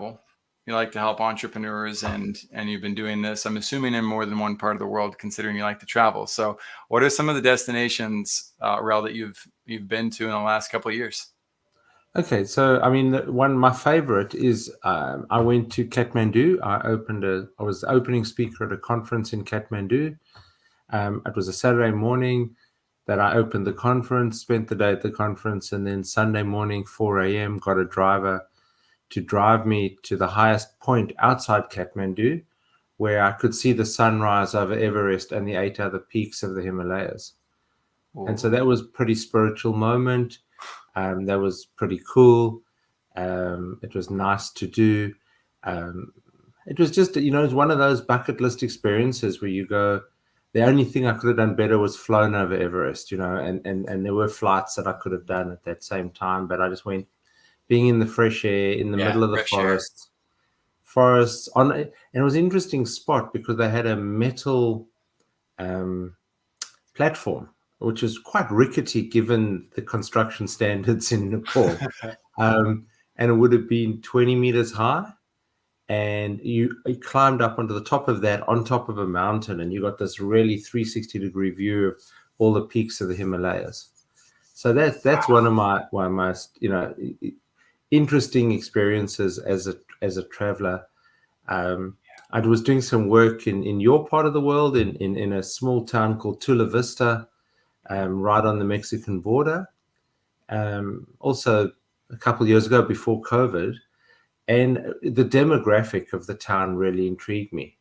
travel. You like to help entrepreneurs, and you've been doing this, I'm assuming, in more than one part of the world, considering you like to travel. So what are some of the destinations, Rael, that you've been to in the last couple of years? Okay, so I mean, my favorite is I went to Kathmandu. I was opening speaker at a conference in Kathmandu. It was a Saturday morning that I opened the conference, spent the day at the conference, and then Sunday morning, 4 a.m., got a driver to drive me to the highest point outside Kathmandu, where I could see the sunrise over Everest and the 8 other peaks of the Himalayas. Ooh. And so that was a pretty spiritual moment. That was pretty cool. It was nice to do. It was just, it's one of those bucket list experiences where you go, the only thing I could have done better was flown over Everest, and there were flights that I could have done at that same time, but I just went, being in the fresh air, in the middle of the forests and it was an interesting spot because they had a metal platform, which is quite rickety given the construction standards in Nepal. And it would have been 20 meters high. And you climbed up onto the top of that, on top of a mountain, and you got this really 360-degree view of all the peaks of the Himalayas. So that's one of my most, interesting experiences as a traveler. I was doing some work in your part of the world, in a small town called Tula Vista, right on the Mexican border. Also, a couple of years ago, before COVID, and the demographic of the town really intrigued me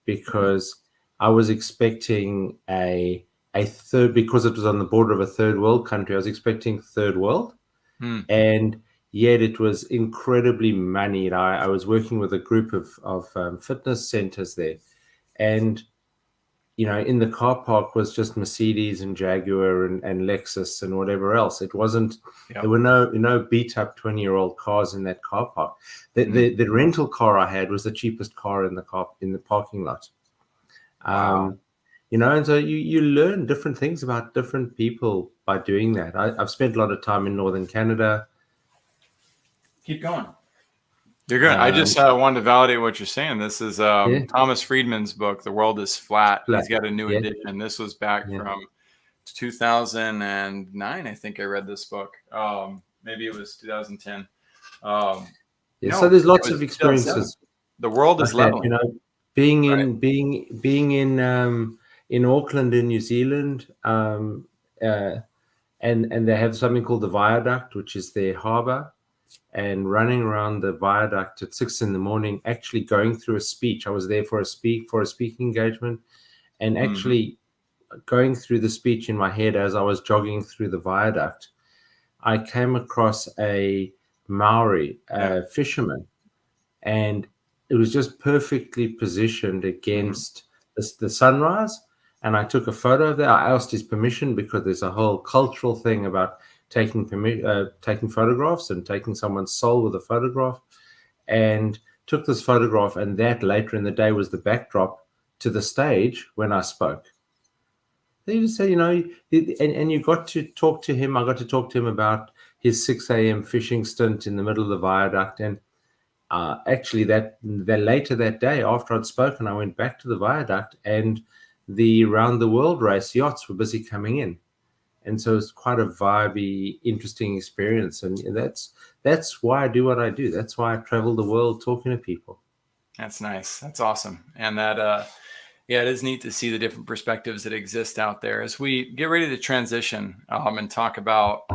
because I was expecting a third, because it was on the border of a third world country. I was expecting third world, and yet it was incredibly moneyed. I was working with a group of fitness centers there, and in the car park was just Mercedes and Jaguar and Lexus and whatever else. It wasn't. Yep. There were no beat up 20-year-old cars in that car park. The rental car I had was the cheapest car in the parking lot. Wow. And so you learn different things about different people by doing that. I've spent a lot of time in northern Canada. Keep going. You're good. I just wanted to validate what you're saying. This is Thomas Friedman's book, The World is Flat. He's got a new edition. This was back from 2009. I think I read this book. Maybe it was 2010. So there's lots of experiences. The world is leveling. Being in Auckland in New Zealand, and they have something called the Viaduct, which is their harbor. And running around the viaduct at 6 a.m, actually going through a speech. I was there for a speaking engagement, and actually going through the speech in my head as I was jogging through the viaduct, I came across a Maori fisherman, and it was just perfectly positioned against the sunrise. And I took a photo of that. I asked his permission because there's a whole cultural thing about taking photographs and taking someone's soul with a photograph, and took this photograph, and that later in the day was the backdrop to the stage when I spoke. They just say, and you got to talk to him. I got to talk to him about his 6 a.m. fishing stint in the middle of the viaduct. And actually that later that day, after I'd spoken, I went back to the viaduct, and the round the world race yachts were busy coming in. And so it's quite a vibey, interesting experience. And that's why I do what I do. That's why I travel the world talking to people. That's nice. That's awesome. And that, it is neat to see the different perspectives that exist out there. As we get ready to transition and talk about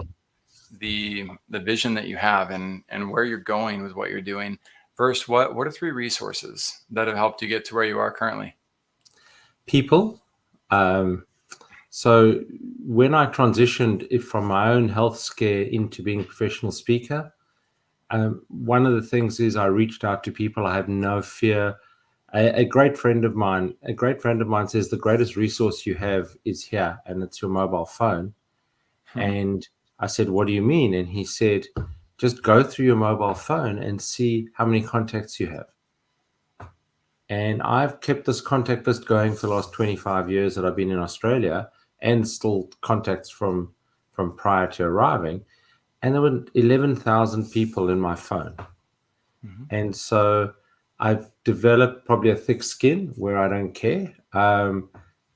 the vision that you have and where you're going with what you're doing. First, what are 3 resources that have helped you get to where you are currently? People. So when I transitioned from my own health scare into being a professional speaker, one of the things is I reached out to people. I have no fear. A great friend of mine says the greatest resource you have is here, and it's your mobile phone. And I said, what do you mean? And he said, just go through your mobile phone and see how many contacts you have. And I've kept this contact list going for the last 25 years that I've been in Australia, and still contacts from prior to arriving. And there were 11,000 people in my phone. Mhm. And so I've developed probably a thick skin where I don't care. I'm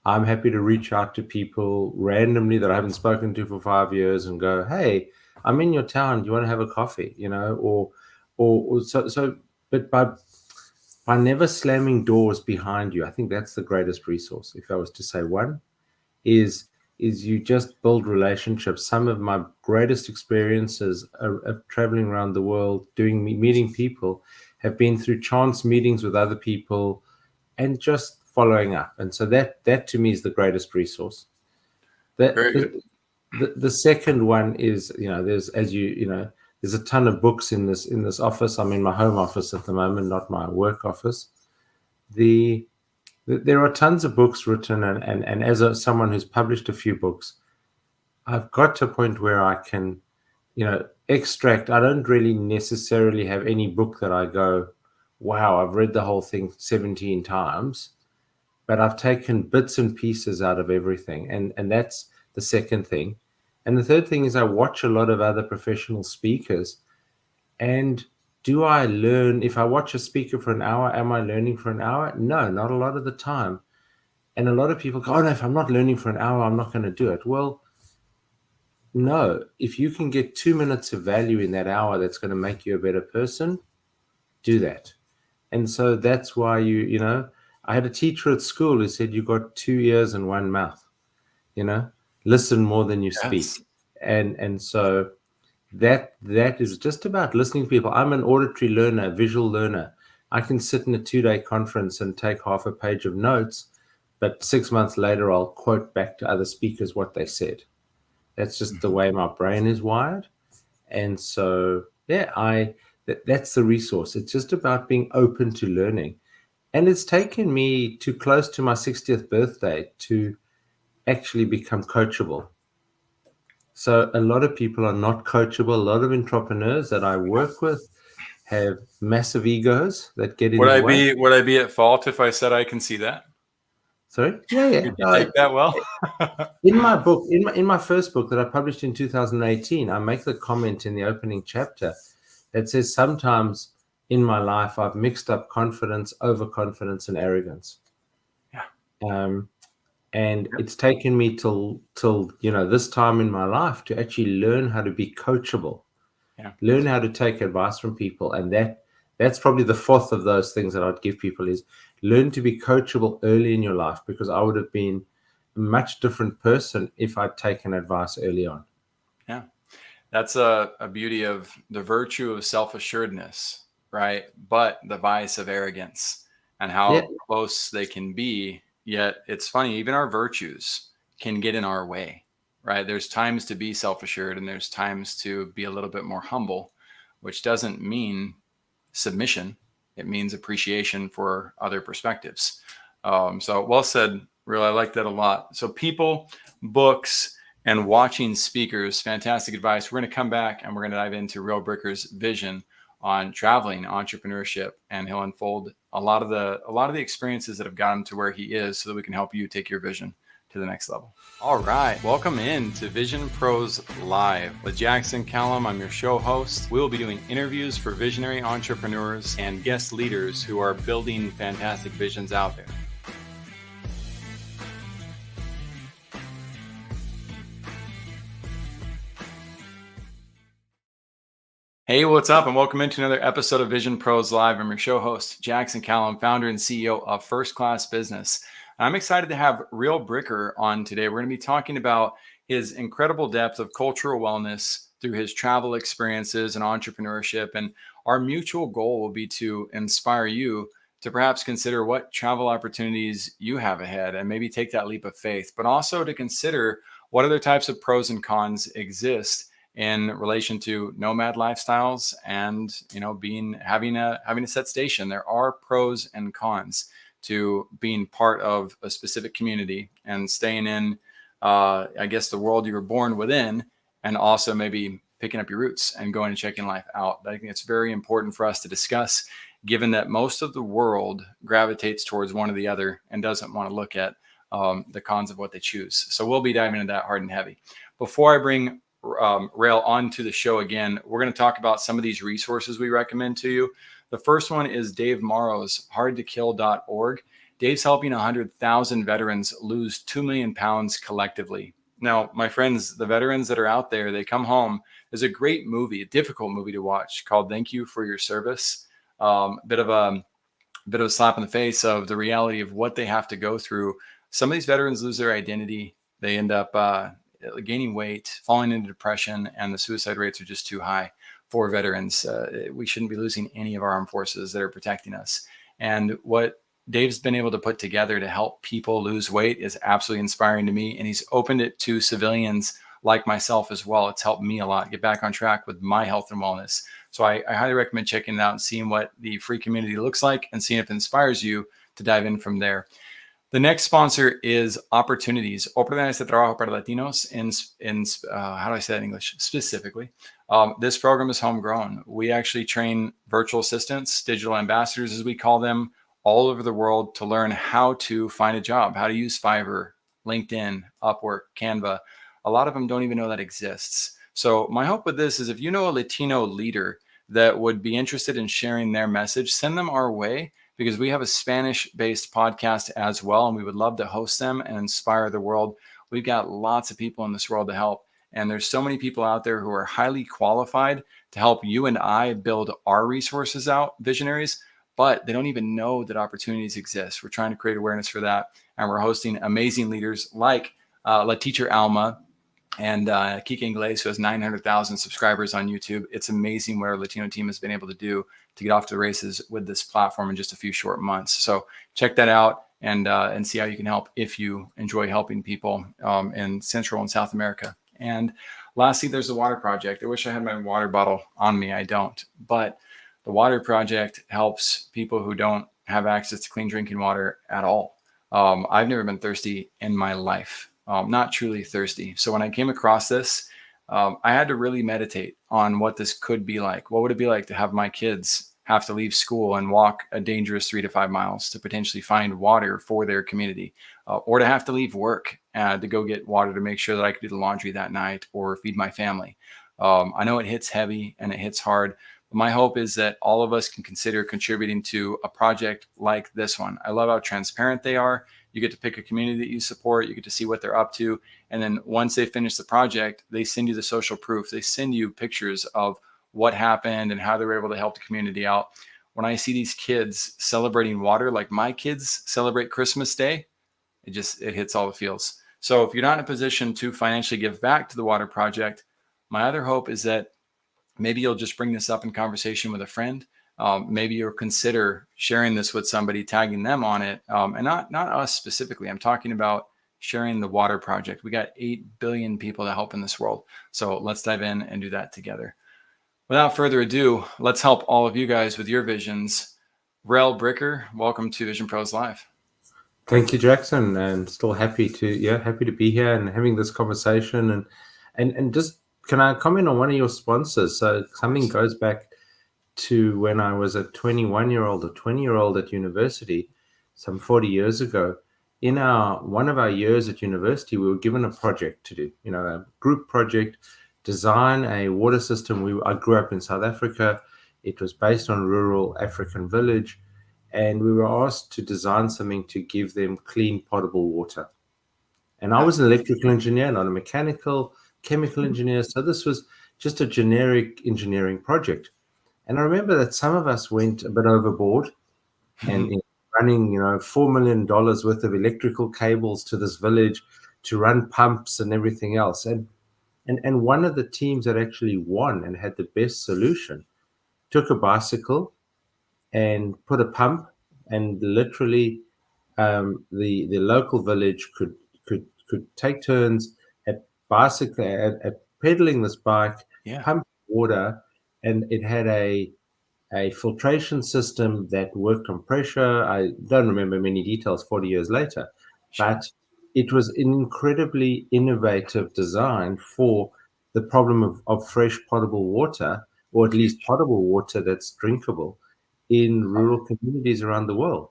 happy to reach out to people randomly that I haven't spoken to for 5 years and go, "Hey, I'm in your town. Do you want to have a coffee?" So. But by never slamming doors behind you, I think that's the greatest resource. If I was to say one, is you just build relationships. Some of my greatest experiences of traveling around the world, meeting people, have been through chance meetings with other people and just following up. And so that to me is the greatest resource. Very good. The second one is, there's, as there's a ton of books in this office. I'm in my home office at the moment, not my work office. There are tons of books written, and as someone who's published a few books, I've got to a point where I can, extract. I don't really necessarily have any book that I go, wow, I've read the whole thing 17 times, but I've taken bits and pieces out of everything. And that's the second thing. And the third thing is I watch a lot of other professional speakers. And do I learn? If I watch a speaker for an hour, am I learning for an hour? No, not a lot of the time. And a lot of people go, oh, no, if I'm not learning for an hour, I'm not going to do it. Well, no, if you can get 2 minutes of value in that hour that's going to make you a better person, do that. And so that's why I had a teacher at school who said, you got 2 ears and one mouth, listen more than you speak. Yes. And so that is just about listening to people. I'm an auditory learner, visual learner. I can sit in a 2-day conference and take half a page of notes, but 6 months later, I'll quote back to other speakers what they said. That's just the way my brain is wired. And so, yeah, that's the resource. It's just about being open to learning. And it's taken me to close to my 60th birthday to actually become coachable. So a lot of people are not coachable. A lot of entrepreneurs that I work with have massive egos that get in Would the I way. be at fault if I said I can see that? Sorry? Yeah. Did you take that well? In my book, in my first book that I published in 2018, I make the comment in the opening chapter that says sometimes in my life I've mixed up confidence, overconfidence, and arrogance. Yeah. And it's taken me till this time in my life to actually learn how to be coachable, learn how to take advice from people. And that's probably the fourth of those things that I'd give people is learn to be coachable early in your life, because I would have been a much different person if I'd taken advice early on. Yeah. That's a beauty of the virtue of self-assuredness, right? But the vice of arrogance and how close they can be. Yet it's funny, even our virtues can get in our way, right? There's times to be self-assured and there's times to be a little bit more humble, which doesn't mean submission. It means appreciation for other perspectives. So well said, Rael. I like that a lot. So people, books, and watching speakers, fantastic advice. We're going to come back and we're going to dive into Rael Bricker's vision on traveling, entrepreneurship, and he'll unfold a lot of the experiences that have got him to where he is, so that we can help you take your vision to the next level. All right, welcome in to Vision Pros Live with Jackson Calame. I'm your show host. We'll be doing interviews for visionary entrepreneurs and guest leaders who are building fantastic visions out there. Hey, what's up? And welcome into another episode of Vision Pros Live. I'm your show host, Jackson Calame, founder and CEO of First Class Business. I'm excited to have Rael Bricker on today. We're going to be talking about his incredible depth of cultural wellness through his travel experiences and entrepreneurship. And our mutual goal will be to inspire you to perhaps consider what travel opportunities you have ahead and maybe take that leap of faith, but also to consider what other types of pros and cons exist in relation to nomad lifestyles and having a set station. There are pros and cons to being part of a specific community and staying in the world you were born within, and also maybe picking up your roots and going and checking life out. I think it's very important for us to discuss, given that most of the world gravitates towards one or the other and doesn't want to look at the cons of what they choose. So we'll be diving into that hard and heavy. Before I bring Rael onto the show again, we're going to talk about some of these resources we recommend to you. The first one is Dave Morrow's hardtokill.org. Dave's helping 100,000 veterans lose 2 million pounds collectively. Now, my friends, the veterans that are out there, they come home. There's a great movie, a difficult movie to watch called Thank You for Your Service. Bit of a slap in the face of the reality of what they have to go through. Some of these veterans lose their identity. They end up gaining weight, falling into depression, and the suicide rates are just too high for veterans. We shouldn't be losing any of our armed forces that are protecting us. And what Dave's been able to put together to help people lose weight is absolutely inspiring to me. And he's opened it to civilians like myself as well. It's helped me a lot get back on track with my health and wellness. So I highly recommend checking it out and seeing what the free community looks like and seeing if it inspires you to dive in from there. The next sponsor is Opportunities. Oportunidades de Trabajo para Latinos how do I say that in English specifically? This program is homegrown. We actually train virtual assistants, digital ambassadors, as we call them, all over the world to learn how to find a job, how to use Fiverr, LinkedIn, Upwork, Canva. A lot of them don't even know that exists. So my hope with this is if you know a Latino leader that would be interested in sharing their message, send them our way, because we have a Spanish-based podcast as well, and we would love to host them and inspire the world. We've got lots of people in this world to help, and there's so many people out there who are highly qualified to help you and I build our resources out, visionaries, but they don't even know that opportunities exist. We're trying to create awareness for that, and we're hosting amazing leaders like La Teacher Alma and Kike Inglés, who has 900,000 subscribers on YouTube. It's amazing what our Latino team has been able to do to get off to the races with this platform in just a few short months. So check that out and see how you can help if you enjoy helping people in Central and South America. And lastly, there's the Water Project. I wish I had my water bottle on me. I don't. But the Water Project helps people who don't have access to clean drinking water at all. I've never been thirsty in my life. Not truly thirsty. So when I came across this, I had to really meditate on what this could be like. What would it be like to have my kids have to leave school and walk a dangerous 3 to 5 miles to potentially find water for their community, or to have to leave work to go get water to make sure that I could do the laundry that night or feed my family. I know it hits heavy and it hits hard. But my hope is that all of us can consider contributing to a project like this one. I love how transparent they are. You get to pick a community that you support. You get to see what they're up to. And then once they finish the project, they send you the social proof. They send you pictures of what happened and how they were able to help the community out. When I see these kids celebrating water like my kids celebrate Christmas Day, it hits all the feels. So if you're not in a position to financially give back to the Water Project, my other hope is that maybe you'll just bring this up in conversation with a friend. Maybe you'll consider sharing this with somebody, tagging them on it, and not us specifically. I'm talking about sharing the Water Project. We got 8 billion people to help in this world. So let's dive in and do that together. Without further ado, let's help all of you guys with your visions. Rael Bricker, welcome to Vision Pros Live. Thank you, Jackson, and still happy to be here and having this conversation. And just, can I comment on one of your sponsors? So something goes back to when I was a 21-year-old or 20-year-old at university, some 40 years ago. In one of our years at university, we were given a project to do, a group project, design a water system. I grew up in South Africa. It was based on a rural African village, and we were asked to design something to give them clean, potable water. And I was an electrical engineer, not a chemical engineer. So this was just a generic engineering project. And I remember that some of us went a bit overboard and running, $4 million worth of electrical cables to this village to run pumps and everything else. And one of the teams that actually won and had the best solution took a bicycle and put a pump, and literally the local village could take turns at pedaling this bike, pump water, and it had a filtration system that worked on pressure. I don't remember many details 40 years later, but it was an incredibly innovative design for the problem of fresh potable water, or at least potable water that's drinkable in rural communities around the world.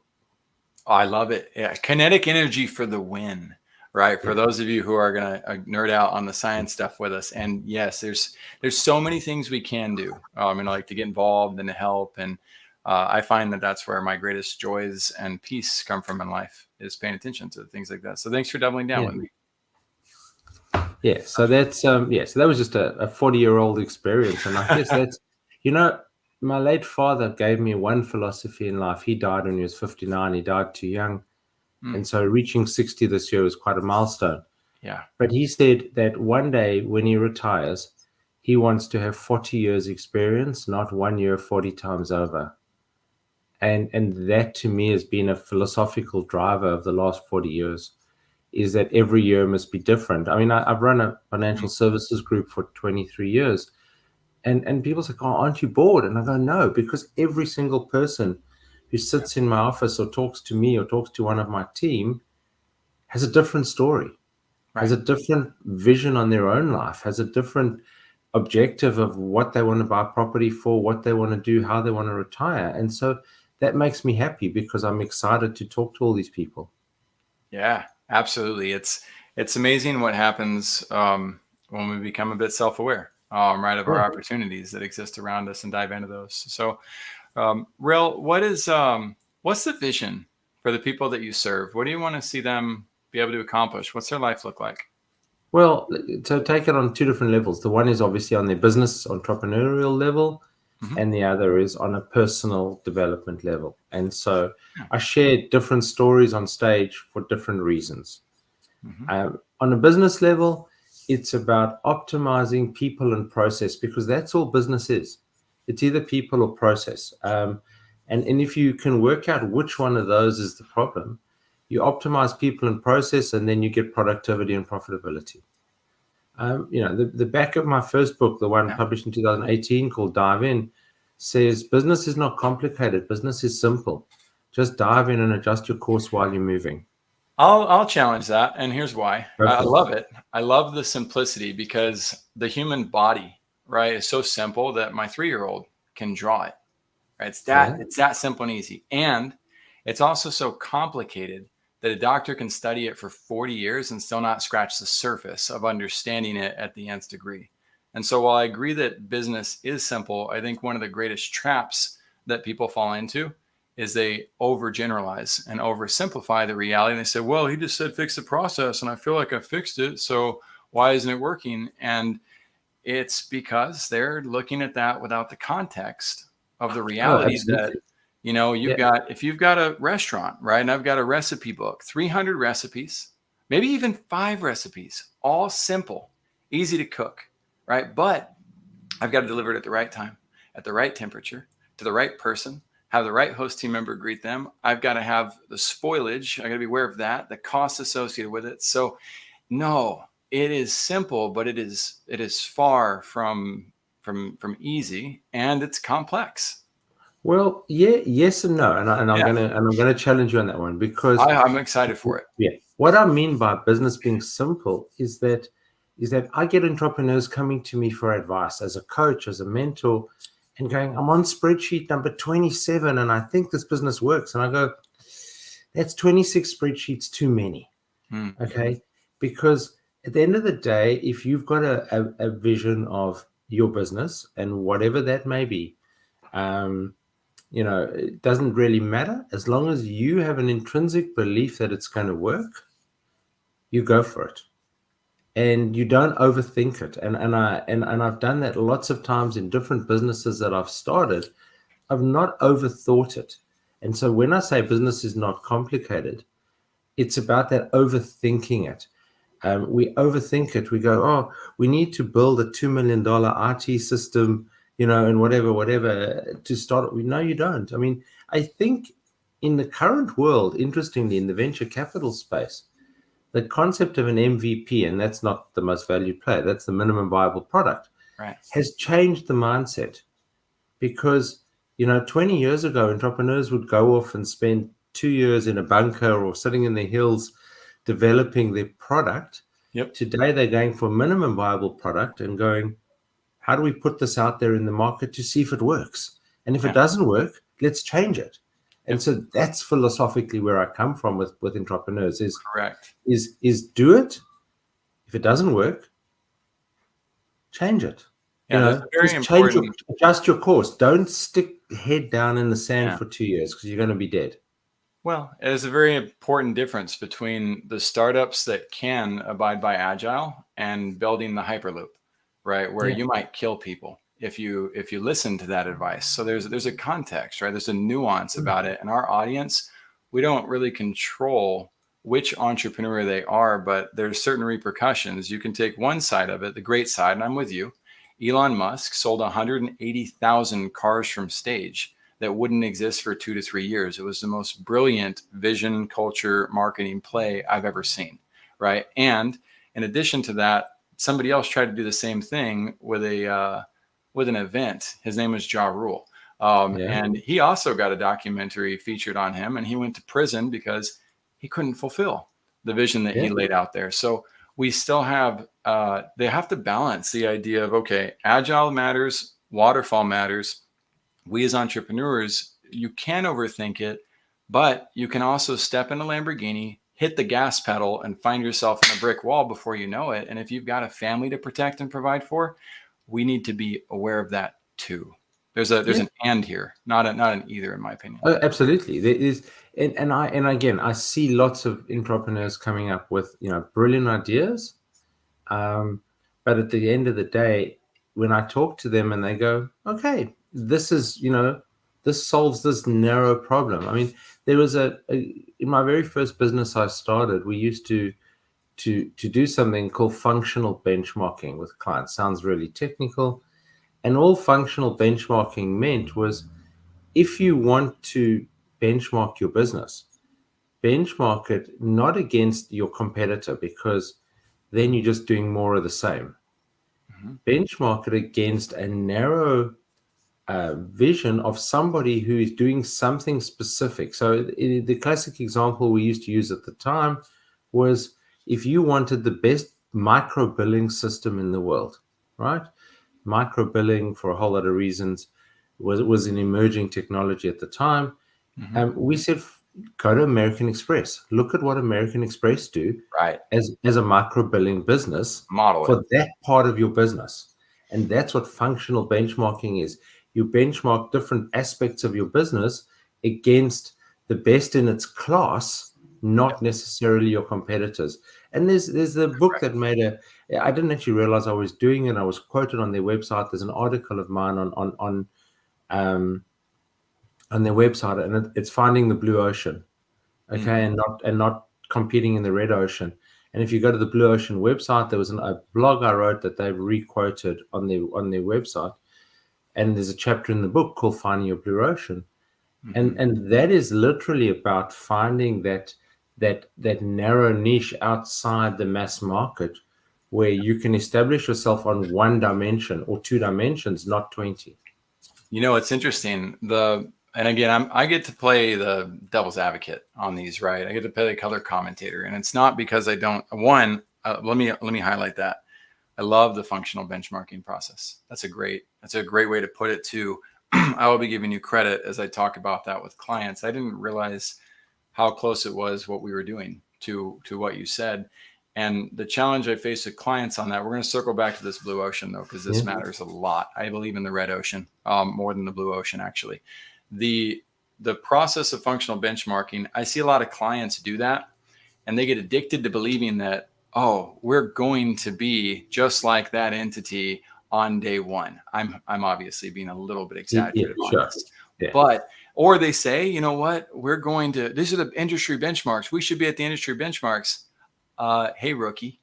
I love it. Yeah. Kinetic energy for the win, right? For those of you who are going to nerd out on the science stuff with us. And yes, there's so many things we can do, like to get involved and to help. And I find that that's where my greatest joys and peace come from in life, is paying attention to things like that. So thanks for doubling down with me. Yeah, so that's so that was just a 40-year-old experience, and I guess that's, my late father gave me one philosophy in life. He died when he was 59. He died too young, and so reaching 60 this year was quite a milestone. Yeah. But he said that one day when he retires, he wants to have 40 years experience, not 1 year 40 times over. And that to me has been a philosophical driver of the last 40 years, is that every year must be different. I mean, I've run a financial services group for 23 years, and people say, "Oh, aren't you bored?" And I go, "No, because every single person who sits in my office or talks to me or talks to one of my team has a different story, has a different vision on their own life, has a different objective of what they want to buy property for, what they want to do, how they want to retire." And so that makes me happy because I'm excited to talk to all these people. Yeah, absolutely. It's amazing what happens when we become a bit self-aware, right, of our opportunities that exist around us and dive into those. So, Rael, what's the vision for the people that you serve? What do you want to see them be able to accomplish? What's their life look like? Well, so take it on two different levels. The one is obviously on their business entrepreneurial level, and the other is on a personal development level. And so I share different stories on stage for different reasons. On a business level, it's about optimizing people and process, because that's all business is. It's either people or process. And if you can work out which one of those is the problem, you optimize people and process, and then you get productivity and profitability. The back of my first book, the one published in 2018 called Dive In, says business is not complicated. Business is simple. Just dive in and adjust your course while you're moving. I'll challenge that, and here's why. I Perfect. love it. I love the simplicity, because the human body, right, is so simple that my 3-year-old can draw it. Right? It's that simple and easy. And it's also so complicated that a doctor can study it for 40 years and still not scratch the surface of understanding it at the nth degree. And so while I agree that business is simple, I think one of the greatest traps that people fall into is they overgeneralize and oversimplify the reality. And they say, well, he just said fix the process, and I feel like I fixed it, so why isn't it working? And it's because they're looking at that without the context of the reality that, if you've got a restaurant, right, and I've got a recipe book, 300 recipes, maybe even 5 recipes, all simple, easy to cook, right? But I've got to deliver it at the right time, at the right temperature, to the right person, have the right host team member greet them. I've got to have the spoilage. I got to be aware of that, the costs associated with it. So no, it is simple, but it is far from easy, and it's complex. Well, yes and no, and I'm gonna challenge you on that one, because I'm excited for it. Yeah, what I mean by business being simple is that I get entrepreneurs coming to me for advice as a coach, as a mentor, and going, "I'm on spreadsheet number 27, and I think this business works." And I go, "That's 26 spreadsheets too many." Okay, because at the end of the day, if you've got a vision of your business and whatever that may be, it doesn't really matter. As long as you have an intrinsic belief that it's going to work, you go for it, and you don't overthink it. And I've done that lots of times in different businesses that I've started. I've not overthought it. And so when I say business is not complicated, it's about that overthinking it. We overthink it. We go, "Oh, we need to build a $2 million IT system, and whatever to start." No, you don't. I mean, I think in the current world, interestingly, in the venture capital space, the concept of an MVP, and that's not the most valued player, that's the minimum viable product, right, has changed the mindset. Because, 20 years ago, entrepreneurs would go off and spend 2 years in a bunker or sitting in the hills developing their product. Yep. Today, they're going for a minimum viable product and going, how do we put this out there in the market to see if it works? And if it doesn't work, let's change it. And so that's philosophically where I come from with entrepreneurs is correct. Is do it. If it doesn't work, change it. You Yeah, there's know, a very just change important, adjust your course. Don't stick head down in the sand yeah. for 2 years because you're going to be dead. Well, there's a very important difference between the startups that can abide by agile and building the hyperloop, right? Where Yeah. you might kill people if you listen to that advice. So there's a context, right? There's a nuance about it. And our audience, we don't really control which entrepreneur they are, but there's certain repercussions. You can take one side of it, the great side, and I'm with you. Elon Musk sold 180,000 cars from stage that wouldn't exist for 2 to 3 years. It was the most brilliant vision, culture, marketing play I've ever seen, right? And in addition to that, somebody else tried to do the same thing with an event. His name was Ja Rule, Yeah. and he also got a documentary featured on him, and he went to prison because he couldn't fulfill the vision that he Yeah. laid out there. So we still have they have to balance the idea of, okay, agile matters, waterfall matters. We as entrepreneurs, you can overthink it, but you can also step in a Lamborghini, hit the gas pedal, and find yourself in a brick wall before you know it. And if you've got a family to protect and provide for, we need to be aware of that too. There's Yeah. an and here, not an either, in my opinion. Oh, absolutely. There is, and again, I see lots of entrepreneurs coming up with, brilliant ideas. Um, but at the end of the day, when I talk to them and they go, okay, this solves this narrow problem. I mean, there was in my very first business I started, we used to do something called functional benchmarking with clients. Sounds really technical. And all functional benchmarking meant was, if you want to benchmark your business, benchmark it not against your competitor, because then you're just doing more of the same. Mhm. Benchmark it against a narrow vision of somebody who is doing something specific. So the classic example we used to use at the time was, if you wanted the best micro billing system in the world, right? Micro billing, for a whole lot of reasons, was an emerging technology at the time. Mhm. We said, go to American Express. Look at what American Express do Right. as a micro billing business Model it. for that part of your business. And that's what functional benchmarking is. You benchmark different aspects of your business against the best in its class, Yep. not necessarily your competitors. And there's the book Correct. that I didn't actually realize I was doing it. I was quoted on their website. There's an article of mine um, on their website, and it's finding the blue ocean. Mhm. Okay, and not competing in the red ocean. And if you go to the Blue Ocean website, there was a blog I wrote that they've requoted on their website, and there's a chapter in the book called "Finding Your Blue Ocean," Mhm. and that is literally about finding that narrow niche outside the mass market, where you can establish yourself on one dimension or two dimensions, not 20. You know, it's interesting. And again, I get to play the devil's advocate on these, right? I get to play the color commentator, and it's not because I don't. One, let me highlight that. I love the functional benchmarking process. That's a great way to put it too. I will be giving you credit as I talk about that with clients. I didn't realize how close it was what we were doing to what you said. And the challenge I face with clients on that, we're going to circle back to this blue ocean though, because this Yeah, matters a lot. I believe in the red ocean more than the blue ocean, actually. The the process of functional benchmarking, I see a lot of clients do that, and they get addicted to believing that, oh, we're going to be just like that entity on day one. I'm obviously being a little bit yeah, exaggerative on sure, this, yeah, but or they say, you know what, we're going to, these are the industry benchmarks, we should be at the industry benchmarks. Hey rookie,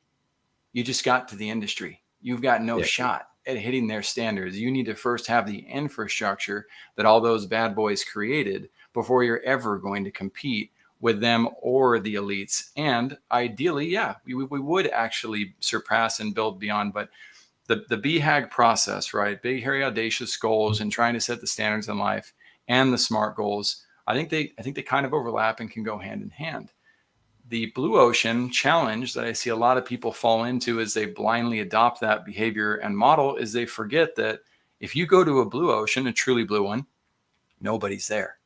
you just got to the industry, you've got no yeah, shot at hitting their standards. You need to first have the infrastructure that all those bad boys created before you're ever going to compete with them or the elites. And ideally, yeah, we would actually surpass and build beyond. But the BHAG process, right? Big, hairy, audacious goals and trying to set the standards in life, and the SMART goals, I think they kind of overlap and can go hand in hand. The blue ocean challenge that I see a lot of people fall into as they blindly adopt that behavior and model is they forget that if you go to a blue ocean, a truly blue one, nobody's there.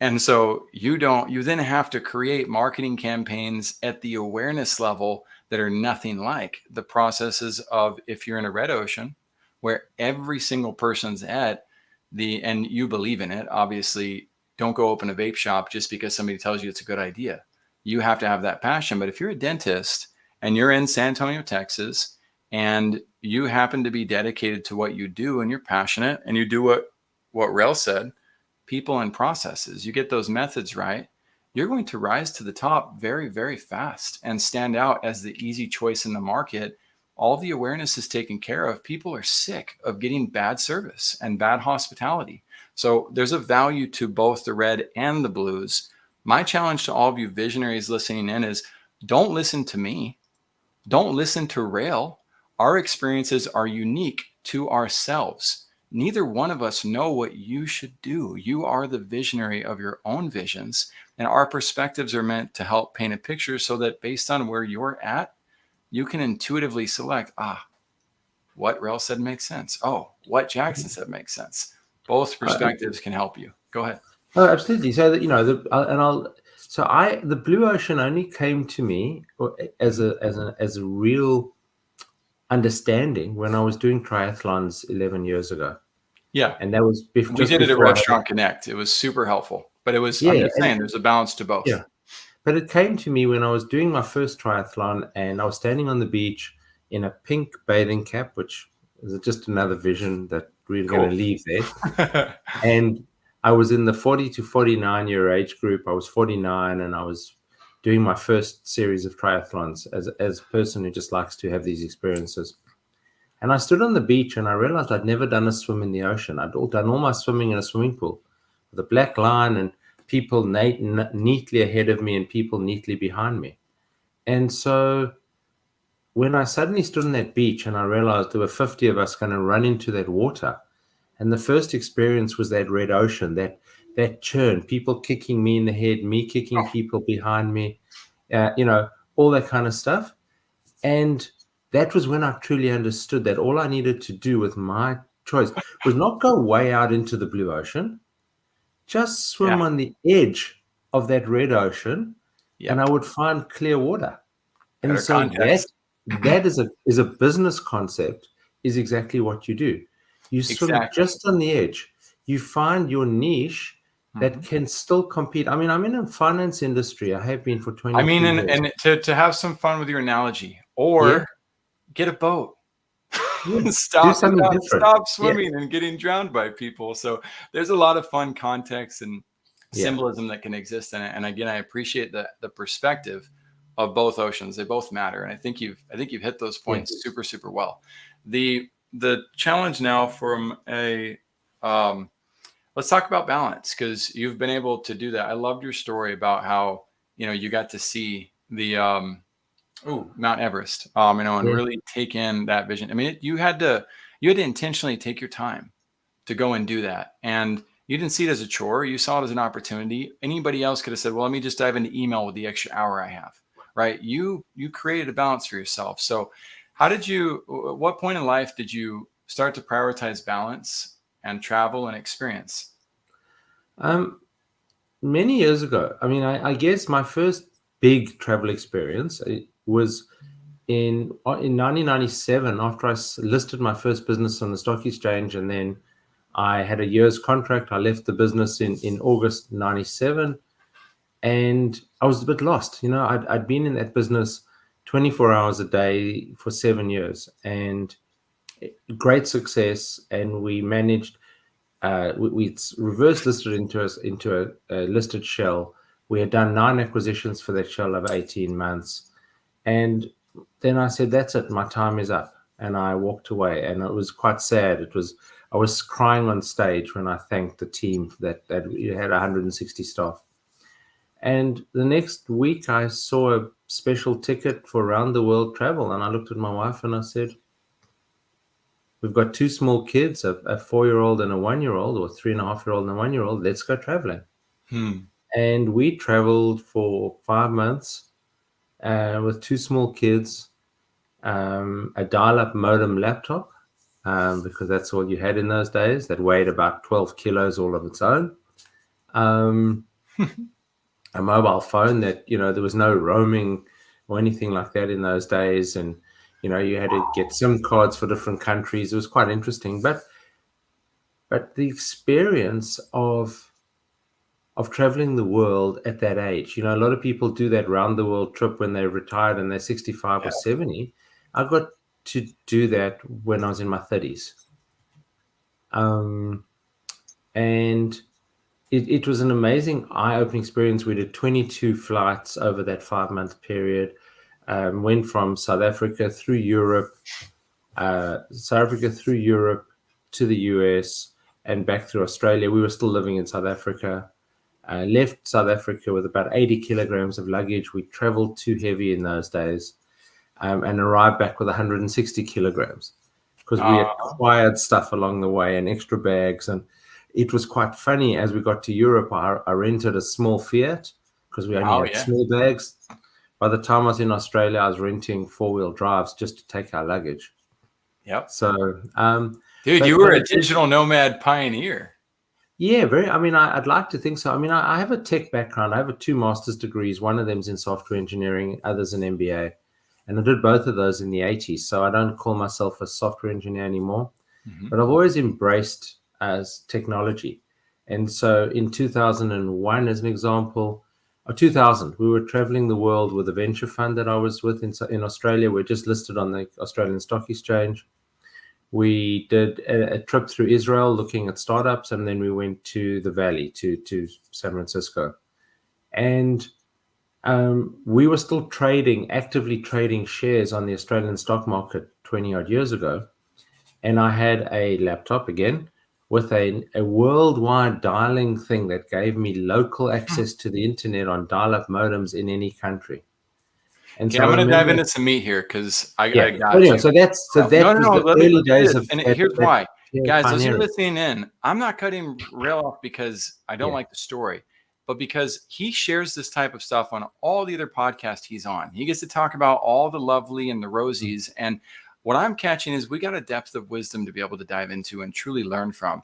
And so you then have to create marketing campaigns at the awareness level that are nothing like the processes of, if you're in a red ocean, where every single person's at and you believe in it. Obviously, don't go open a vape shop just because somebody tells you it's a good idea. You have to have that passion. But if you're a dentist and you're in San Antonio, Texas, and you happen to be dedicated to what you do and you're passionate and you do what Rael said, people and processes, you get those methods right, you're going to rise to the top very, very fast and stand out as the easy choice in the market. All the awareness is taken care of. People are sick of getting bad service and bad hospitality. So there's a value to both the red and the blues. My challenge to all of you visionaries listening in is don't listen to me. Don't listen to Rael. Our experiences are unique to ourselves. Neither one of us know what you should do. You are the visionary of your own visions, and our perspectives are meant to help paint a picture so that based on where you're at, you can intuitively select, what Rael said makes sense. Oh, what Jackson said makes sense. Both perspectives can help you. Go ahead. Oh, absolutely. So that the blue ocean only came to me as a real understanding when I was doing triathlons 11 years ago. Yeah. And that was we did it at Restaurant Connect. It was super helpful, but it was, I'm just saying there's a balance to both. Yeah. But it came to me when I was doing my first triathlon and I was standing on the beach in a pink bathing cap, which is just another vision that we're going to leave there. And I was in the 40 to 49 year age group. I was 49 and I was doing my first series of triathlons as a person who just likes to have these experiences. And I stood on the beach and I realized I'd never done a swim in the ocean. I'd done all my swimming in a swimming pool with a black line and people neatly ahead of me and people neatly behind me. And so when I suddenly stood on that beach and I realized there were 50 of us going to run into that water, and the first experience was that red ocean, that churn, people kicking me in the head, me kicking people behind me, all that kind of stuff. And that was when I truly understood that all I needed to do with my choice was not go way out into the blue ocean, just swim on the edge of that red ocean, and I would find clear water. And so that is a business concept, is exactly what you do. You swim just on the edge. You find your niche that can still compete. I mean, I'm in a finance industry. I have been for 20 years. And to have some fun with your analogy, or get a boat. Stop swimming and getting drowned by people. So there's a lot of fun context and symbolism that can exist in it. And again, I appreciate the perspective of both oceans. They both matter. And I think you've hit those points super, super well. The challenge now from let's talk about balance, because you've been able to do that. I loved your story about how, you got to see the, Mount Everest, and really take in that vision. I mean, you had to intentionally take your time to go and do that. And you didn't see it as a chore. You saw it as an opportunity. Anybody else could have said, well, let me just dive into email with the extra hour I have, right? You created a balance for yourself. So what point in life did you start to prioritize balance and travel and experience? Many years ago. I mean, I guess my first big travel experience was in 1997, after I listed my first business on the stock exchange, and then I had a year's contract. I left the business in August 97, and I was a bit lost. I'd been in that business 24 hours a day for 7 years, and great success. And we managed, we reverse listed into a listed shell. We had done 9 acquisitions for that shell over 18 months. And then I said, that's it, my time is up. And I walked away, and it was quite sad. I was crying on stage when I thanked the team that had 160 staff. And the next week I saw a special ticket for round the world travel. And I looked at my wife and I said, we've got 2 small kids, a 4-year-old and a 1-year-old, or 3.5-year-old and a 1-year-old. Let's go traveling. And we traveled for 5 months with 2 small kids, a dial-up modem laptop, because that's all you had in those days, that weighed about 12 kilos all of its own. A mobile phone that, there was no roaming or anything like that in those days. And, You had to get SIM cards for different countries. It was quite interesting, but the experience of traveling the world at that age, a lot of people do that round the world trip when they're retired and they're 65 or 70. I got to do that when I was in my 30s. And it was an amazing, eye-opening experience. We did 22 flights over that 5-month period. Went from South Africa through Europe, to the US and back through Australia. We were still living in South Africa. Left South Africa with about 80 kilograms of luggage. We traveled too heavy in those days, and arrived back with 160 kilograms because we acquired stuff along the way and extra bags. And it was quite funny. As we got to Europe, I rented a small Fiat because we only had small bags. By the time I was in Australia, I was renting 4-wheel drives just to take our luggage. Yep. So, dude, you were a digital nomad pioneer. Yeah, very. I mean, I'd like to think so. I mean, I have a tech background. I have 2 master's degrees. One of them's in software engineering, others an MBA. And I did both of those in the 80s. So I don't call myself a software engineer anymore. Mm-hmm. But I've always embraced as technology. And so in 2001, as an example, or 2000, we were traveling the world with a venture fund that I was with in Australia. We're just listed on the Australian Stock Exchange. We did a trip through Israel looking at startups, and then we went to the Valley, to San Francisco. And we were still actively trading shares on the Australian stock market 20-odd years ago. And I had a laptop, again, with a worldwide dialing thing that gave me local access to the internet on dial-up modems in any country. And so I'm going to dive into some meat here because I got you. So that was the early days of. And here's why, guys. As you're listening in, I'm not cutting Rael off because I don't like the story, but because he shares this type of stuff on all the other podcasts he's on. He gets to talk about all the lovely and the rosies, and what I'm catching is we got a depth of wisdom to be able to dive into and truly learn from.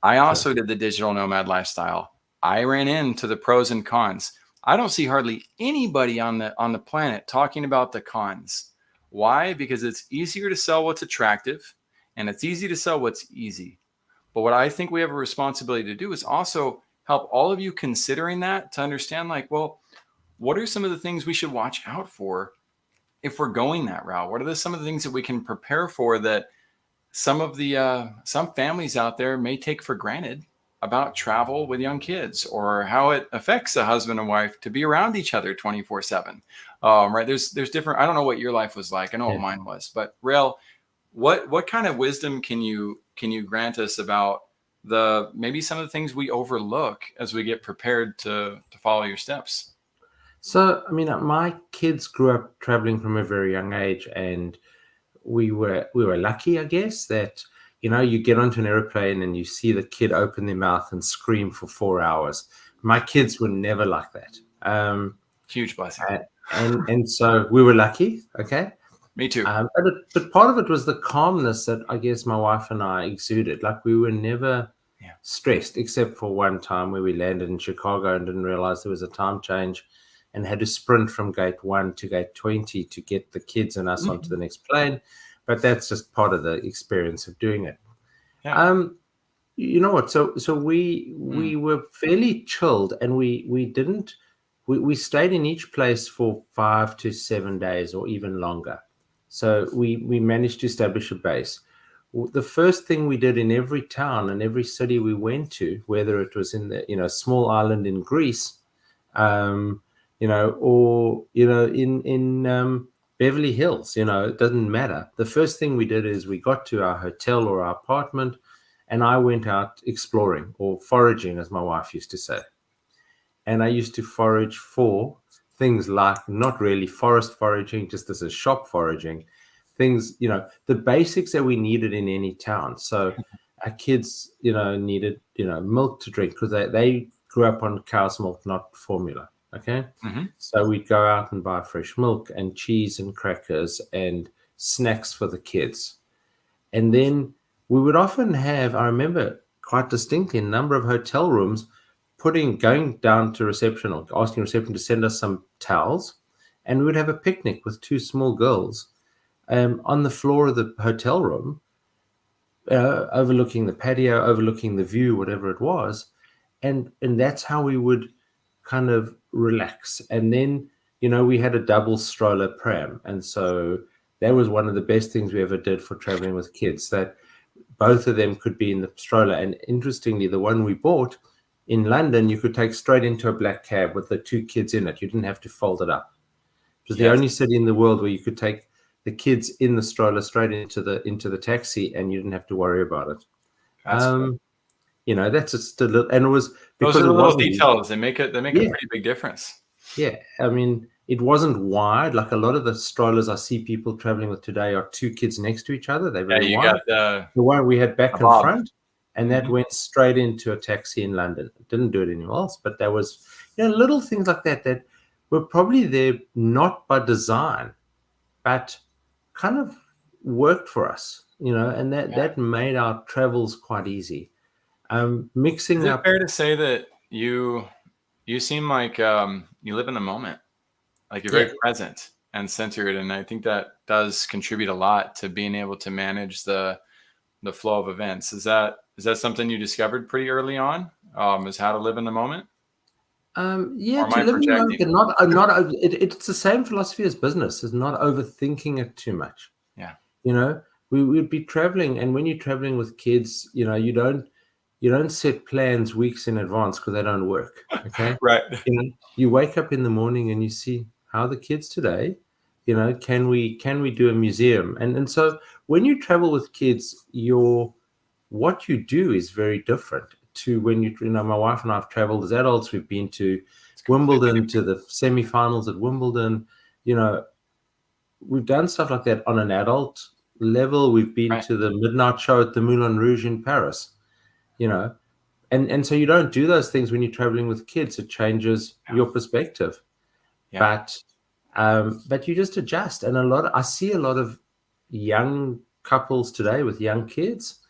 I also did the digital nomad lifestyle. I ran into the pros and cons. I don't see hardly anybody on the planet talking about the cons. Why? Because it's easier to sell what's attractive, and it's easy to sell what's easy. But what I think we have a responsibility to do is also help all of you considering that to understand, like, well, what are some of the things we should watch out for if we're going that route? What are some of the things that we can prepare for that some of the some families out there may take for granted about travel with young kids, or how it affects a husband and wife to be around each other 24/7. Right. There's different, I don't know what your life was like. I know what mine was, but Rael, what kind of wisdom can you grant us about maybe some of the things we overlook as we get prepared to follow your steps? So, I mean, my kids grew up traveling from a very young age, and we were lucky, I guess, that you get onto an airplane and you see the kid open their mouth and scream for 4 hours. My kids were never like that. Huge blessing. And so we were lucky. Okay. Me too. But part of it was the calmness that I guess my wife and I exuded. Like, we were never stressed, except for one time where we landed in Chicago and didn't realize there was a time change and had to sprint from gate 1 to gate 20 to get the kids and us onto the next plane. But that's just part of the experience of doing it. Yeah. You know what? So we were fairly chilled, and we stayed in each place for 5 to 7 days or even longer. So we managed to establish a base. The first thing we did in every town and every city we went to, whether it was in the small island in Greece, or in Beverly Hills, it doesn't matter. The first thing we did is we got to our hotel or our apartment, and I went out exploring, or foraging, as my wife used to say. And I used to forage for things like, not really forest foraging, just as a shop foraging, things, the basics that we needed in any town. So our kids, needed, milk to drink, because they grew up on cow's milk, not formula. Okay. Mm-hmm. So we'd go out and buy fresh milk and cheese and crackers and snacks for the kids. And then we would often have, I remember quite distinctly, a number of hotel rooms going down to reception or asking reception to send us some towels. And we would have a picnic with 2 small girls on the floor of the hotel room, overlooking the patio, overlooking the view, whatever it was. And that's how we would kind of relax. And then, we had a double stroller pram. And so that was one of the best things we ever did for traveling with kids, that both of them could be in the stroller. And interestingly, the one we bought in London, you could take straight into a black cab with the two kids in it. You didn't have to fold it up. It was the only city in the world where you could take the kids in the stroller straight into the taxi, and you didn't have to worry about it. That's cool. That's just a little, and it was because Those are the it little wasn't. details. They make a pretty big difference. Yeah, I mean, it wasn't wide. Like a lot of the strollers I see people traveling with today are two kids next to each other. They're very you wide. got the one we had back and bob. front, and that went straight into a taxi in London. It didn't do it anywhere else, but there was little things like that were probably there not by design, but kind of worked for us, and that made our travels quite easy. Mixing Is it up. fair to say that you seem like you live in the moment, like you're very present and centered, and I think that does contribute a lot to being able to manage the flow of events. Is that something you discovered pretty early on? Is how to live in the moment? To live in the moment, it's the same philosophy as business. Is not overthinking it too much. Yeah. We'd be traveling, and when you're traveling with kids, you don't set plans weeks in advance because they don't work. Okay. Right. You wake up in the morning and you see how are the kids today. Can we do a museum? And so when you travel with kids, what you do is very different to when my wife and I have traveled as adults. We've been to Wimbledon, to the semifinals at Wimbledon. We've done stuff like that on an adult level. We've been to the midnight show at the Moulin Rouge in Paris, and so you don't do those things when you're traveling with kids. It changes your perspective. But you just adjust. And I see a lot of young couples today with young kids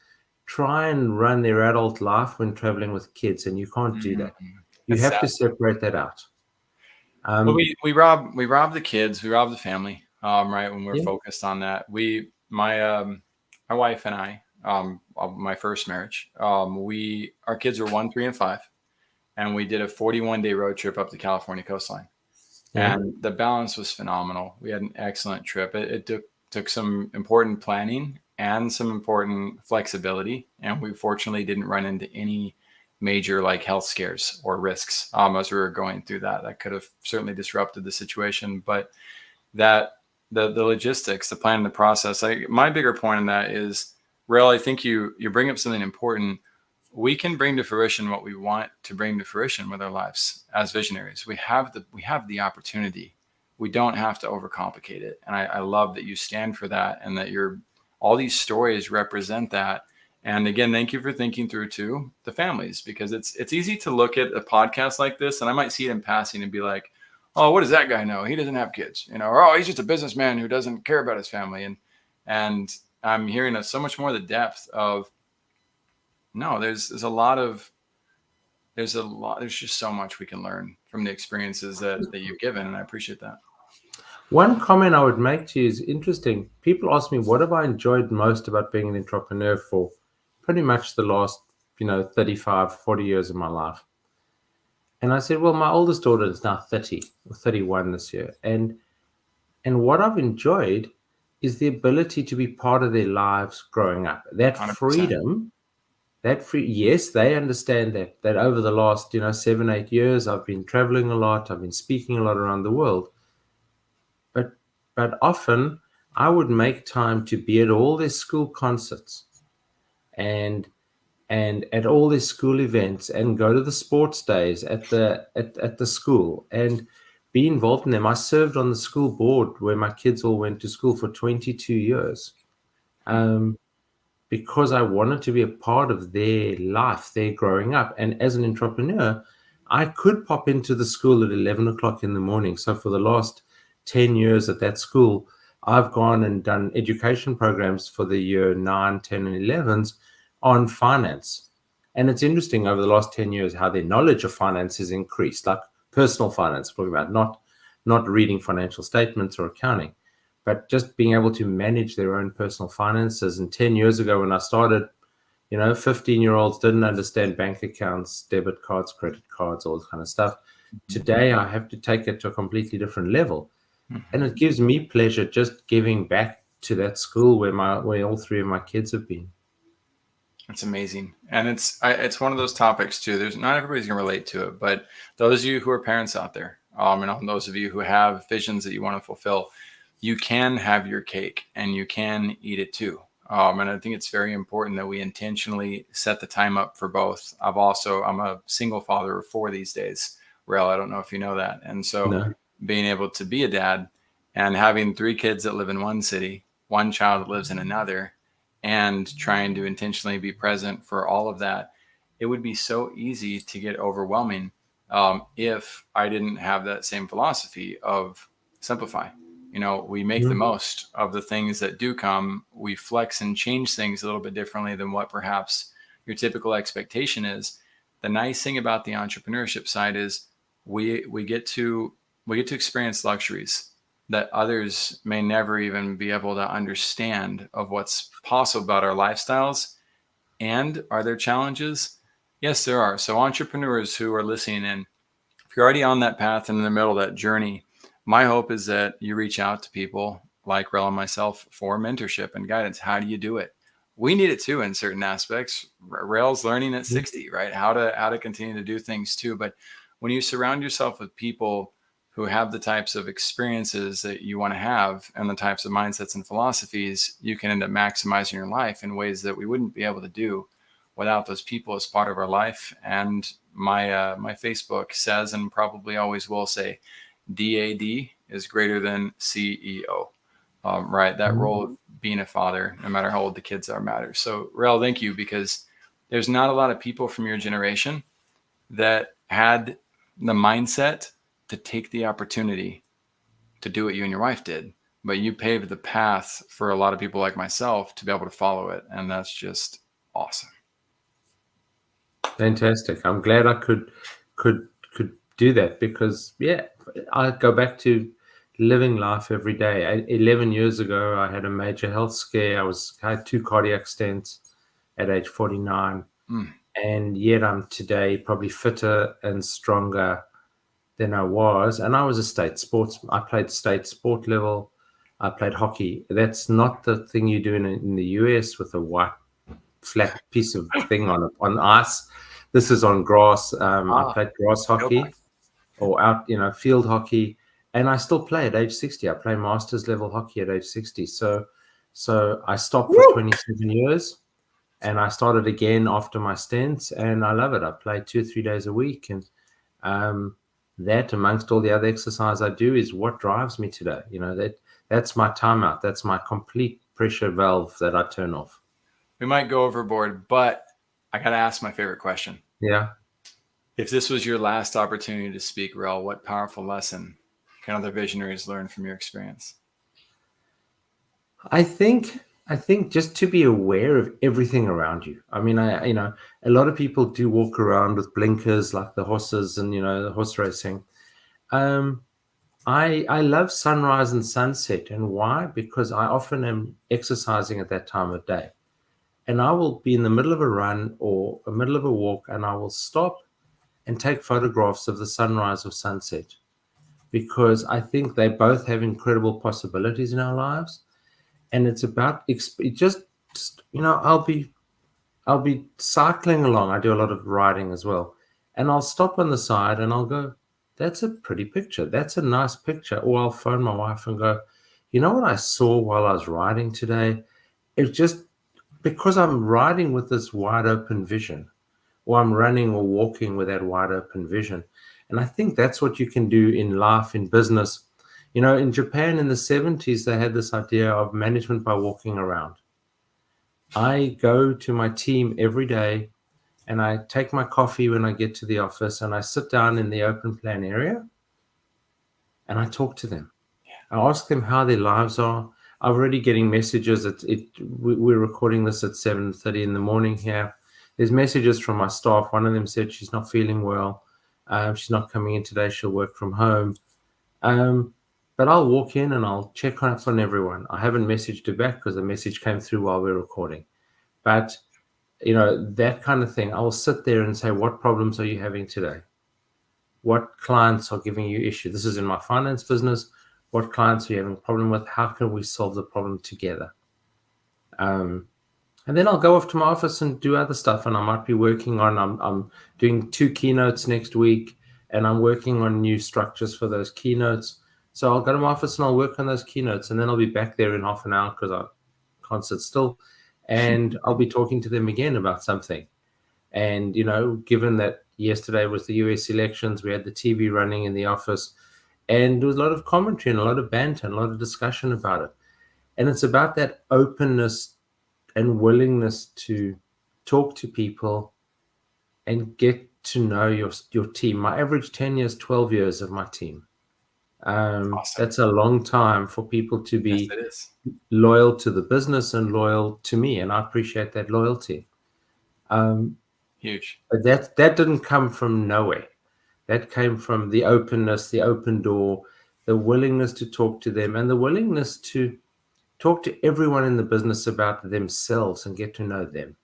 try and run their adult life when traveling with kids, and you can't do that. You have to separate that out. Well, we rob the kids, we rob the family, right? When we're focused on that, my wife and I, my first marriage, our kids were 1, 3, and 5, and we did a 41-day road trip up the California coastline, and the balance was phenomenal. We had an excellent trip. It took some important planning and some important flexibility, and we fortunately didn't run into any major health scares or risks as we were going through that could have certainly disrupted the situation. But that the logistics, the plan, and the process, my bigger point on that is, Rael, I think you bring up something important. We can bring to fruition what we want to bring to fruition with our lives as visionaries. We have the opportunity. We don't have to overcomplicate it. And I love that you stand for that, and that all these stories represent that. And again, thank you for thinking through too the families, because it's easy to look at a podcast like this, and I might see it in passing and be like, oh, what does that guy know? He doesn't have kids, or oh, he's just a businessman who doesn't care about his family. And I'm hearing so much more the depth of, no, there's just so much we can learn from the experiences that you've given, and I appreciate that. One comment I would make to you is interesting. People ask me, what have I enjoyed most about being an entrepreneur for pretty much the last, 35, 40 years of my life? And I said, well, my oldest daughter is now 30 or 31 this year. And what I've enjoyed is the ability to be part of their lives growing up. That 100%. Freedom, yes, they understand that over the last, 7, 8 years, I've been traveling a lot. I've been speaking a lot around the world. But often I would make time to be at all their school concerts and at all their school events, and go to the sports days at the school and be involved in them. I served on the school board where my kids all went to school for 22 years because I wanted to be a part of their life, their growing up. And as an entrepreneur, I could pop into the school at 11 o'clock in the morning. So for the last 10 years at that school, I've gone and done education programs for the year 9, 10, and 11s on finance. And it's interesting over the last 10 years how their knowledge of finance has increased, like personal finance, talking about not reading financial statements or accounting. but just being able to manage their own personal finances. And 10 years ago when I started, 15-year-olds didn't understand bank accounts, debit cards, credit cards, all this kind of stuff. Today, I have to take it to a completely different level. And it gives me pleasure just giving back to that school where all three of my kids have been. It's amazing. And it's one of those topics too. There's not everybody's going to relate to it, but those of you who are parents out there, and those of you who have visions that you want to fulfill, you can have your cake and you can eat it too. And I think it's very important that we intentionally set the time up for both. I'm a single father of 4 these days. Rael, I don't know if you know that. And so being able to be a dad and having 3 kids that live in one city, 1 child that lives in another, and trying to intentionally be present for all of that, it would be so easy to get overwhelming if I didn't have that same philosophy of simplify. We make the most of the things that do come. We flex and change things a little bit differently than what perhaps your typical expectation is. The nice thing about the entrepreneurship side is we get to experience luxuries that others may never even be able to understand of what's possible about our lifestyles. And are there challenges? Yes, there are. So entrepreneurs who are listening in, if you're already on that path and in the middle of that journey, my hope is that you reach out to people like Rael and myself for mentorship and guidance. How do you do it? We need it too in certain aspects. Rael's learning at 60, right? How to continue to do things too. But when you surround yourself with people who have the types of experiences that you want to have and the types of mindsets and philosophies, you can end up maximizing your life in ways that we wouldn't be able to do without those people as part of our life. And my Facebook says, and probably always will say, DAD is greater than CEO, right? That role of being a father, no matter how old the kids are, matters. So Rael, thank you, because there's not a lot of people from your generation that had the mindset to take the opportunity to do what you and your wife did, but you paved the path for a lot of people like myself to be able to follow it. And that's just awesome. Fantastic. I'm glad I could do that, because I go back to living life every day. 11 years ago, I had a major health scare. I had 2 cardiac stents at age 49. And yet I'm today probably fitter and stronger than I was. And I was a state sports. I played state sport level. I played hockey. That's not the thing you do in the US with a white flat piece of thing on ice. This is on grass. I played grass hockey or out, field hockey, and I still play at age 60. I play masters level hockey at age 60. So I stopped for 27 years, and I started again after my stents, and I love it. I play 2 or 3 days a week, and that, amongst all the other exercise I do, is what drives me today. That's my timeout. That's my complete pressure valve that I turn off. We might go overboard, but I got to ask my favorite question. Yeah. If this was your last opportunity to speak, Rael, what powerful lesson can other visionaries learn from your experience? I think just to be aware of everything around you. I mean, a lot of people do walk around with blinkers like the horses and, the horse racing. I love sunrise and sunset. And why? Because I often am exercising at that time of day. And I will be in the middle of a run or a middle of a walk, and I will stop and take photographs of the sunrise or sunset, because I think they both have incredible possibilities in our lives. And it's about I'll be cycling along. I do a lot of riding as well, and I'll stop on the side and I'll go, that's a pretty picture. That's a nice picture. Or I'll phone my wife and go, you know what I saw while I was riding today? It's just because I'm riding with this wide open vision, or I'm running or walking with that wide open vision. And I think that's what you can do in life, in business. In Japan in the 70s, they had this idea of management by walking around. I go to my team every day, and I take my coffee when I get to the office, and I sit down in the open plan area, and I talk to them. I ask them how their lives are. I'm already getting messages. We're recording this at 7:30 in the morning here. There's messages from my staff. One of them said she's not feeling well. She's not coming in today. She'll work from home. But I'll walk in and I'll check up on everyone. I haven't messaged her back because the message came through while we're recording. But, that kind of thing, I will sit there and say, what problems are you having today? What clients are giving you issue? This is in my finance business. What clients are you having a problem with? How can we solve the problem together? And then I'll go off to my office and do other stuff. And I might be working on, I'm doing 2 keynotes next week, and I'm working on new structures for those keynotes. So I'll go to my office and I'll work on those keynotes, and then I'll be back there in half an hour because I can't sit still. And I'll be talking to them again about something. And, given that yesterday was the US elections, we had the TV running in the office, and there was a lot of commentary and a lot of banter and a lot of discussion about it. And it's about that openness and willingness to talk to people and get to know your team. My average tenure is 12 years of my team. Awesome. That's a long time for people to be Yes, it is. loyal to the business and loyal to me, and I appreciate that loyalty. Huge. But that didn't come from nowhere. That came from the openness, the open door, the willingness to talk to them, and the willingness to talk to everyone in the business about themselves and get to know them.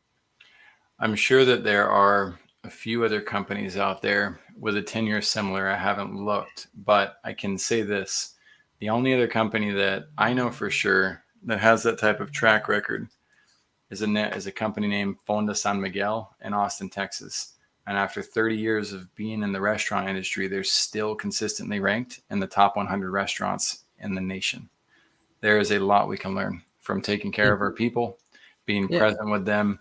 I'm sure that there are a few other companies out there with a tenure similar. I haven't looked, but I can say this. The only other company that I know for sure that has that type of track record is a company named Fonda San Miguel in Austin, Texas. And after 30 years of being in the restaurant industry, they're still consistently ranked in the top 100 restaurants in the nation. There is a lot we can learn from taking care of our people, being present with them.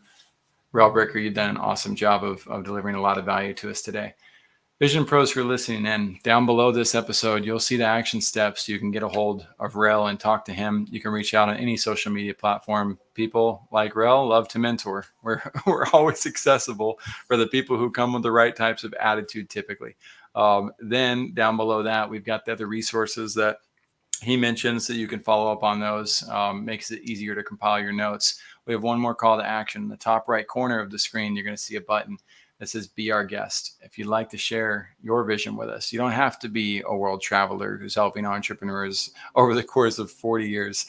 Rael Bricker, you've done an awesome job of delivering a lot of value to us today. Vision Pros who are listening in, down below this episode, you'll see the action steps. You can get a hold of Rael and talk to him. You can reach out on any social media platform. People like Rael love to mentor. We're always accessible for the people who come with the right types of attitude typically. Then down below that, we've got the other resources that he mentions that you can follow up on those. Makes it easier to compile your notes. We have one more call to action. In the top right corner of the screen, you're going to see a button that says Be Our Guest. If you'd like to share your vision with us, you don't have to be a world traveler who's helping entrepreneurs over the course of 40 years.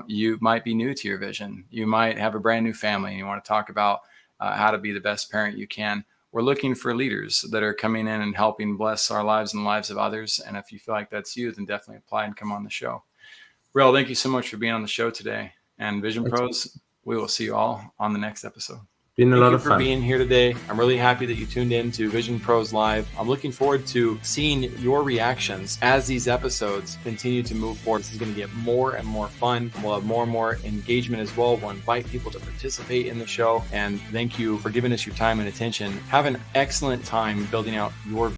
You might be new to your vision. You might have a brand new family and you want to talk about how to be the best parent you can. We're looking for leaders that are coming in and helping bless our lives and the lives of others. And if you feel like that's you, then definitely apply and come on the show. Rael, thank you so much for being on the show today. And Vision Pros, we will see you all on the next episode. Been a lot of Thank you fun. for being here today. I'm really happy that you tuned in to Vision Pros Live. I'm looking forward to seeing your reactions as these episodes continue to move forward. This is going to get more and more fun. We'll have more and more engagement as well. We'll invite people to participate in the show. And thank you for giving us your time and attention. Have an excellent time building out your